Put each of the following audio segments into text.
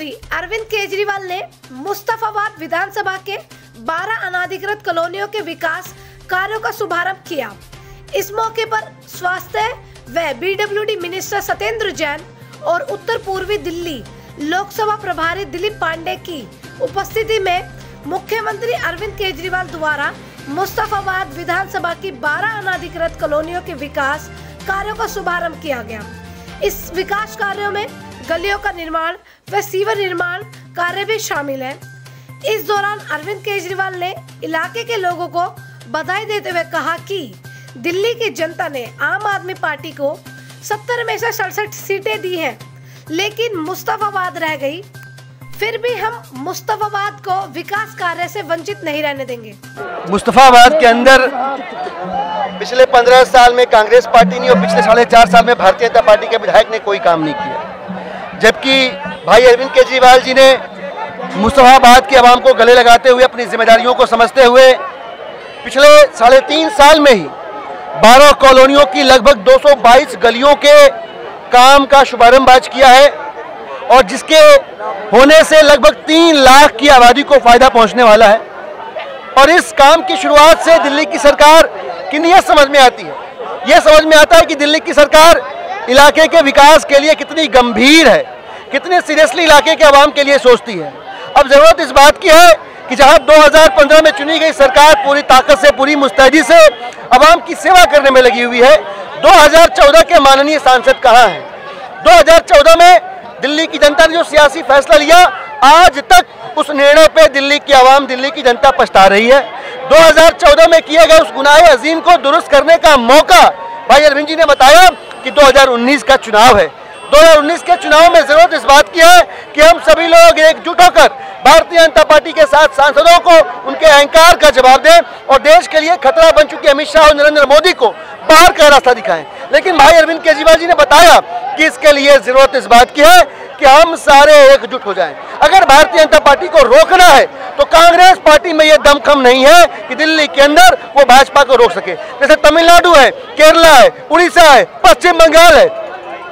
मुख्यमंत्री अरविंद केजरीवाल ने मुस्तफाबाद विधानसभा के 12 अनाधिकृत कॉलोनियों के विकास कार्यों का शुभारंभ किया। इस मौके पर स्वास्थ्य व बीडब्ल्यूडी मिनिस्टर सत्येंद्र जैन और उत्तर पूर्वी दिल्ली लोकसभा प्रभारी दिलीप पांडे की उपस्थिति में मुख्यमंत्री अरविंद केजरीवाल द्वारा मुस्तफाबाद विधानसभा की 12 अनाधिकृत कॉलोनियों के विकास कार्यों का शुभारंभ किया गया। इस विकास कार्यों में गलियों का निर्माण व सीवर निर्माण कार्य भी शामिल है। इस दौरान अरविंद केजरीवाल ने इलाके के लोगों को बधाई देते हुए कहा कि दिल्ली की जनता ने आम आदमी पार्टी को 70 में से 67 सीटें दी हैं, लेकिन मुस्तफाबाद रह गई। फिर भी हम मुस्तफाबाद को विकास कार्य से वंचित नहीं रहने देंगे। मुस्तफाबाद के अंदर पिछले 15 साल में कांग्रेस पार्टी ने और पिछले 4.5 साल में भारतीय जनता पार्टी के विधायक ने कोई काम नहीं किया, जबकि भाई अरविंद केजरीवाल जी ने मुस्तफाबाद के आवाम को गले लगाते हुए अपनी जिम्मेदारियों को समझते हुए पिछले 3.5 साल में ही 12 कॉलोनियों की लगभग 222 गलियों के काम का शुभारंभ आज किया है और जिसके होने से लगभग 3 लाख की आबादी को फायदा पहुंचने वाला है। और इस काम की शुरुआत से दिल्ली की सरकार की नीयत समझ में आती है। यह समझ में आता है कि दिल्ली की सरकार इलाके के विकास के लिए कितनी गंभीर है, कितने सीरियसली इलाके के आवाम के लिए सोचती है। अब जरूरत इस बात की है कि जहां 2015 में चुनी गई सरकार पूरी ताकत से, पूरी मुस्तैदी से आवाम की सेवा करने में लगी हुई है, 2014 के माननीय सांसद कहां हैं? 2014 में दिल्ली की जनता ने जो सियासी फैसला लिया, आज तक उस निर्णय पे दिल्ली की आवाम, दिल्ली की जनता पछता रही है। 2014 में किए गए उस गुनाह अजीम को दुरुस्त करने का मौका भाई अरविंद जी ने बताया कि 2019 का चुनाव है। 2019 के चुनाव में जरूरत इस बात की है कि हम सभी लोग एकजुट होकर भारतीय जनता पार्टी के साथ सांसदों को उनके अहंकार का जवाब दें और देश के लिए खतरा बन चुके अमित शाह और नरेंद्र मोदी को बाहर का रास्ता दिखाएं। लेकिन भाई अरविंद केजरीवाल जी ने बताया कि इसके लिए जरूरत इस बात की है कि हम सारे एकजुट हो जाएं। अगर भारतीय जनता पार्टी को रोकना है तो कांग्रेस पार्टी में यह दमखम नहीं है कि दिल्ली के अंदर वो भाजपा को रोक सके। जैसे तमिलनाडु है, केरला है, उड़ीसा है, पश्चिम बंगाल है,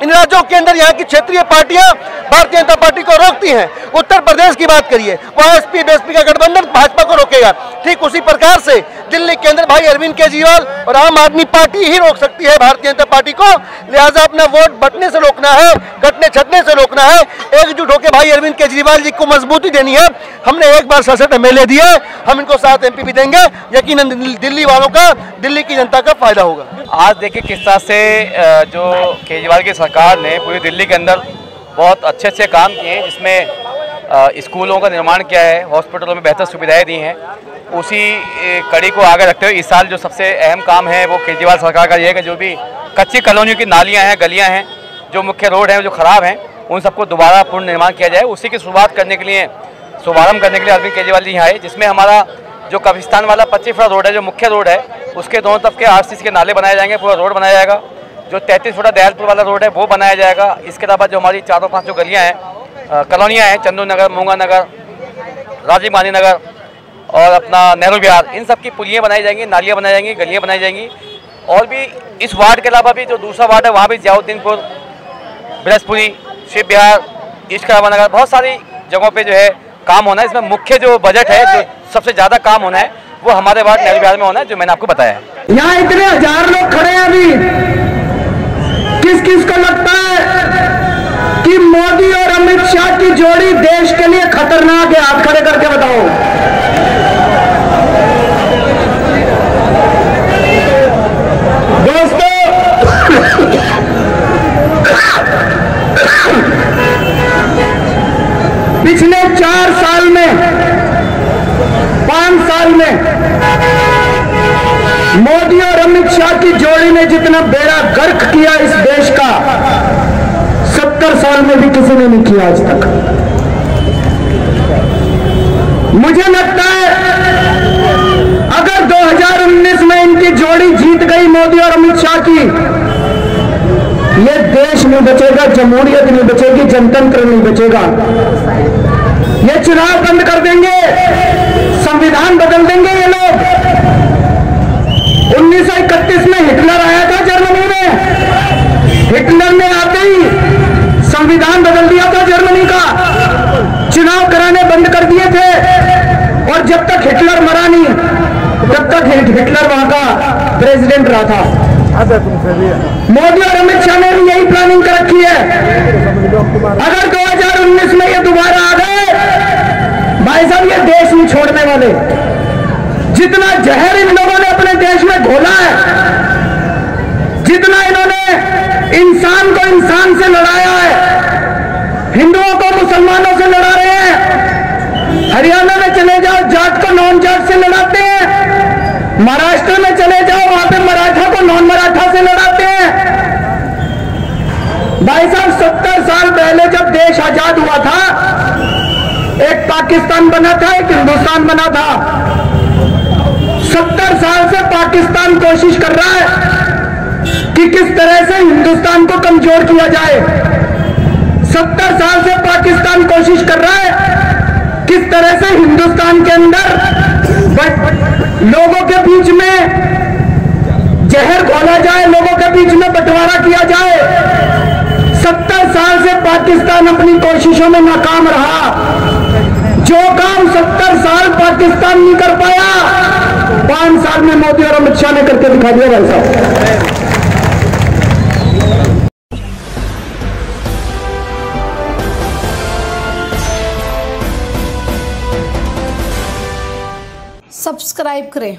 इन राज्यों के अंदर यहाँ की क्षेत्रीय पार्टियां भारतीय जनता पार्टी को रोकती हैं। उत्तर प्रदेश की बात करिए, वहाँ एसपी बीएसपी का गठबंधन भाजपा को रोकेगा। ठीक उसी प्रकार से दिल्ली के अंदर भाई अरविंद केजरीवाल और आम आदमी पार्टी ही रोक सकती है भारतीय जनता पार्टी को। लिहाजा अपना वोट बंटने से रोकना है, कटने छटने से रोकना है, एकजुट होकर भाई अरविंद केजरीवाल जी को मजबूती देनी है। हमने एक बार 67 MLA दिए, हम इनको 7 MP भी देंगे। यकीनन दिल्ली वालों का, दिल्ली की जनता का फायदा होगा। आज देखिए किस तरह से जो केजरीवाल की सरकार ने पूरी दिल्ली के अंदर बहुत अच्छे काम किए हैं, जिसमें स्कूलों का निर्माण किया है, हॉस्पिटलों में बेहतर सुविधाएं दी हैं। उसी कड़ी को आगे रखते हुए इस साल जो सबसे अहम काम है वो केजरीवाल सरकार का ये है कि जो भी कच्ची कॉलोनियों की नालियाँ हैं, गलियाँ हैं, जो मुख्य रोड हैं जो ख़राब हैं, उन सबको दोबारा पूर्ण निर्माण किया जाए। उसी की शुरुआत करने के लिए, शुभारम्भ करने के लिए अरविंद केजरीवाल जी यहाँ आए, जिसमें हमारा जो कब्रिस्तान वाला 25 फुट रोड है, जो मुख्य रोड है, उसके दोनों तरफ के RCC के नाले बनाए जाएंगे, पूरा रोड बनाया जाएगा। जो 33 फुट दयालपुर वाला रोड है वो बनाया जाएगा। इसके अलावा जो हमारी 4-5 जो गलियाँ हैं, कॉलोनियाँ हैं, चंदू नगर, मूंगा नगर, राजीव गांधी नगर और अपना नेहरू विहार, इन सब की पुलियाँ बनाई जाएंगी, नालियाँ बनाई जाएंगी, गलियाँ बनाई जाएंगी। और भी इस वार्ड के अलावा भी जो दूसरा वार्ड है वहाँ भी जियाउद्दीनपुर, बृहस्पति, शिव विहार, ईस्ट करावा नगर, बहुत सारी जगहों पे जो है काम होना है। इसमें मुख्य जो बजट है, जो सबसे ज़्यादा काम होना है, वो हमारे वार्ड नेहरू विहार में होना है, जो मैंने आपको बताया है। यहाँ इतने हजार लोग खड़े हैं, अभी किस किस को लगता है कि मोदी और अमित शाह की जोड़ी देश के लिए खतरनाक है? हाथ खड़े करके बताओ। दोस्तों, पिछले 4 साल में, 5 साल में मोदी और अमित शाह की जोड़ी ने जितना बेड़ा गर्क किया इस देश का, 70 साल में भी किसी ने नहीं किया आज तक। मुझे लगता है अगर 2019 में इनकी जोड़ी जीत गई, मोदी और अमित शाह की, ये देश नहीं बचेगा, जमहूरियत नहीं बचेगी, जनतंत्र नहीं बचेगा। ये चुनाव बंद कर देंगे, संविधान बदल देंगे ये लोग। 1931 में हिटलर आया था जर्मनी में, हिटलर ने आते ही संविधान बदल दिया था जर्मनी का। प्रेसिडेंट, हिटलर वहां का प्रेसिडेंट रहा था। मोदी और अमित शाह ने भी यही प्लानिंग कर रखी है। अगर 2019 में ये दोबारा आ गए, भाई साहब ये देश नहीं छोड़ने वाले। जितना जहर इन लोगों ने अपने देश में घोला है, जितना इन्होंने इंसान को इंसान से लड़ाया है, हिंदुओं को मुसलमानों से लड़ा रहे हैं। हरियाणा में चले जाओ, जाट को नॉन जाट से लड़ाते हैं। महाराष्ट्र में चले जाओ, वहां पे मराठा को नॉन मराठा से लड़ाते हैं। भाई साहब 70 साल पहले जब देश आजाद हुआ था, एक पाकिस्तान बना था, एक हिंदुस्तान बना था। 70 साल से पाकिस्तान कोशिश कर रहा है कि किस तरह से हिंदुस्तान को कमजोर किया जाए। 70 साल से पाकिस्तान कोशिश कर रहा है किस तरह से हिंदुस्तान के अंदर लोगों के बीच में जहर घोला जाए, लोगों के बीच में बंटवारा किया जाए। 70 साल से पाकिस्तान अपनी कोशिशों में नाकाम रहा। जो काम 70 साल पाकिस्तान नहीं कर पाया, 5 साल में मोदी और अमित शाह ने करके दिखा दिया भाई साहब। सब्सक्राइब करें।